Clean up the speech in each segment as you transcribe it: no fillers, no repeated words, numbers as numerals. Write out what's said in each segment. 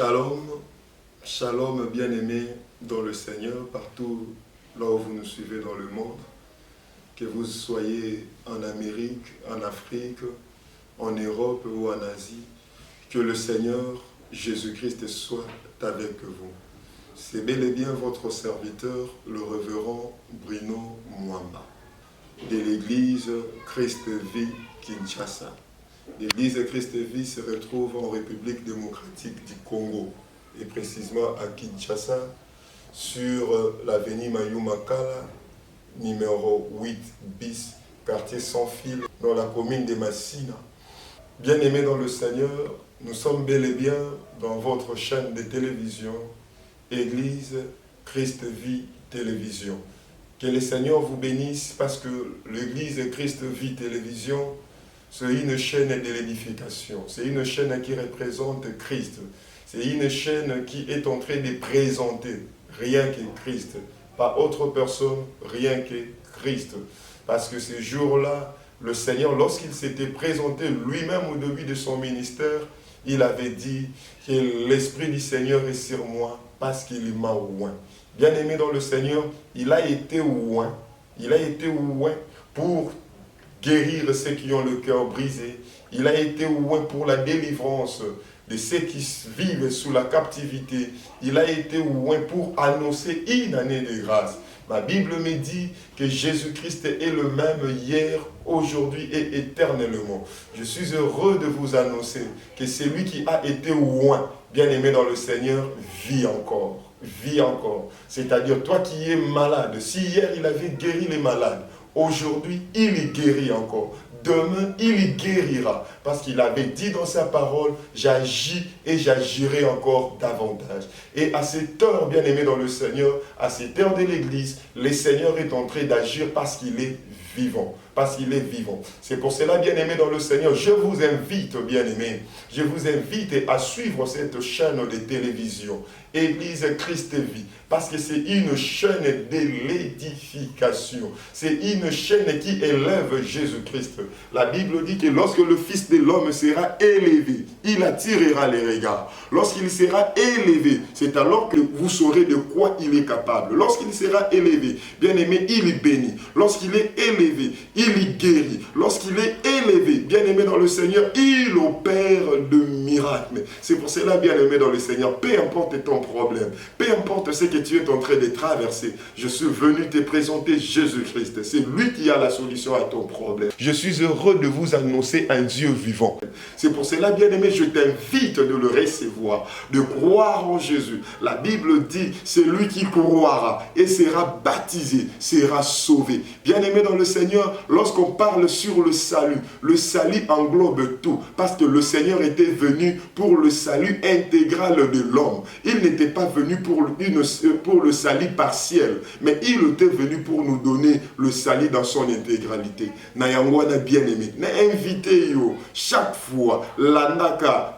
Shalom, shalom bien-aimés dans le Seigneur, partout là où vous nous suivez dans le monde, que vous soyez en Amérique, en Afrique, en Europe ou en Asie, que le Seigneur Jésus-Christ soit avec vous. C'est bel et bien votre serviteur, le révérend Bruno Mwamba, de l'église Christ Vie Kinshasa. L'église Christ Vie se retrouve en République démocratique du Congo, et précisément à Kinshasa, sur l'avenue Mayumakala, numéro 8 bis, quartier sans fil, dans la commune de Massina. Bien-aimés dans le Seigneur, nous sommes bel et bien dans votre chaîne de télévision, Église Christ Vie Télévision. Que le Seigneur vous bénisse parce que l'Église Christ Vie Télévision, c'est une chaîne de l'édification. C'est une chaîne qui représente Christ. C'est une chaîne qui est en train de présenter rien que Christ. Pas autre personne, rien que Christ. Parce que ce jour-là, le Seigneur, lorsqu'il s'était présenté lui-même au début de son ministère, il avait dit que l'Esprit du Seigneur est sur moi parce qu'il m'a oint. Bien-aimé dans le Seigneur, il a été oint. Il a été oint pour guérir ceux qui ont le cœur brisé. Il a été oint pour la délivrance de ceux qui vivent sous la captivité. Il a été oint pour annoncer une année de grâce. Ma Bible me dit que Jésus-Christ est le même hier, aujourd'hui et éternellement. Je suis heureux de vous annoncer que celui qui a été oint, bien-aimé dans le Seigneur, vit encore. Vit encore. C'est-à-dire toi qui es malade, si hier il avait guéri les malades, aujourd'hui, il y guérit encore. Demain, il y guérira. Parce qu'il avait dit dans sa parole, j'agis et j'agirai encore davantage. Et à cette heure, bien-aimé dans le Seigneur, à cette heure de l'église, le Seigneur est en train d'agir parce qu'il est vivant. Parce qu'il est vivant. C'est pour cela, bien-aimé dans le Seigneur, je vous invite, bien-aimé, je vous invite à suivre cette chaîne de télévision, Église Christ Vie, parce que c'est une chaîne de l'édification. C'est une chaîne qui élève Jésus-Christ. La Bible dit que lorsque le Fils de l'homme sera élevé, il attirera les regards. Lorsqu'il sera élevé, c'est alors que vous saurez de quoi il est capable. Lorsqu'il sera élevé, bien-aimé, il bénit. Lorsqu'il est élevé, il guérit. Lorsqu'il est élevé, bien-aimé dans le Seigneur, il opère de miracles. C'est pour cela, bien-aimé dans le Seigneur, peu importe ton problème, peu importe ce que tu es en train de traverser, je suis venu te présenter Jésus-Christ. C'est lui qui a la solution à ton problème. Je suis heureux de vous annoncer un Dieu vivant. C'est pour cela, bien-aimé, je t'invite de le recevoir, de croire en Jésus. La Bible dit, c'est lui qui croira et sera baptisé, sera sauvé. Bien-aimé dans le Seigneur, lorsqu'on parle sur le salut englobe tout, parce que le Seigneur était venu pour le salut intégral de l'homme. Il n'était pas venu pour le salut partiel, mais il était venu pour nous donner le salut dans son intégralité. Nayangwana bien-aimé, na invité yo chaque fois landaka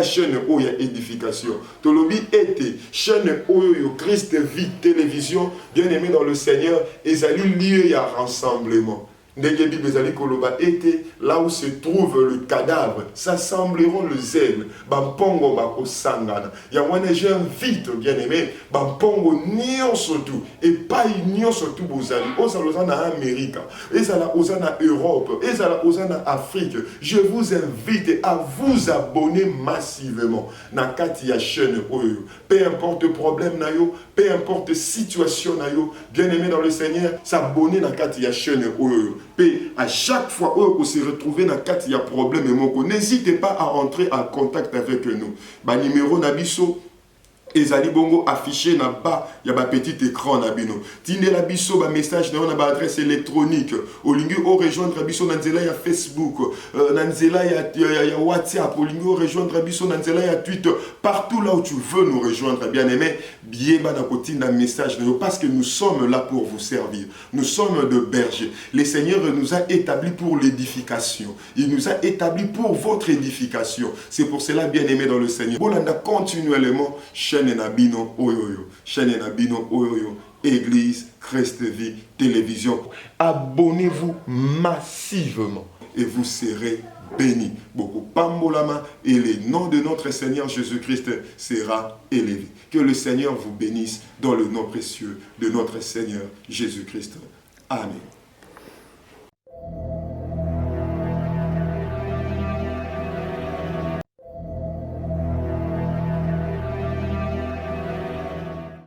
chaîne oya édification. Tolobi était chaîne oyo Christ Vie Télévision, bien-aimé dans le Seigneur, et zali lié à rassemblement. Ndenge Bible ezali koloba ete là où se trouve le cadavre, s'assembleront le zèle, bampongo bakosangana. Yangwana j'invite bien-aimé, bampongo nyonso tout et pas nyonso tout bozali. Ozala na Amérique, ezala ozana Europe, ezala ozana Afrique. Je vous invite à vous abonner massivement na kati ya chaîne oyo. Peu importe problème na yo, peu importe situation na yo, bien-aimé dans le Seigneur, s'abonner na kati ya chaîne oyo. Et à chaque fois où vous se retrouvez dans le cas, il y a problème, n'hésitez pas à entrer en contact avec nous. Bah, numéro Nabiso, ezali bongo affiché na bas, il y a un petit écran na bino. Tinde la biso ba message na on a adresse électronique. Olingi o rejoindre biso na nzela ya Facebook, na nzela ya WhatsApp, olingi o rejoindre biso na nzela ya Twitter, partout là où tu veux nous rejoindre, bien-aimé, bien ba na kotinda message na yo parce que nous sommes là pour vous servir. Nous sommes de bergers. Le Seigneur nous a établis pour l'édification. Il nous a établis pour votre édification. C'est pour cela, bien-aimé dans le Seigneur. Bolanda continuellement chaîne Nabino Oyoyo, chaîne Nabino Oyoyo, Église Christ Vie Télévision. Abonnez-vous massivement et vous serez béni. Beaucoup pambolama et le nom de notre Seigneur Jésus-Christ sera élevé. Que le Seigneur vous bénisse dans le nom précieux de notre Seigneur Jésus-Christ. Amen.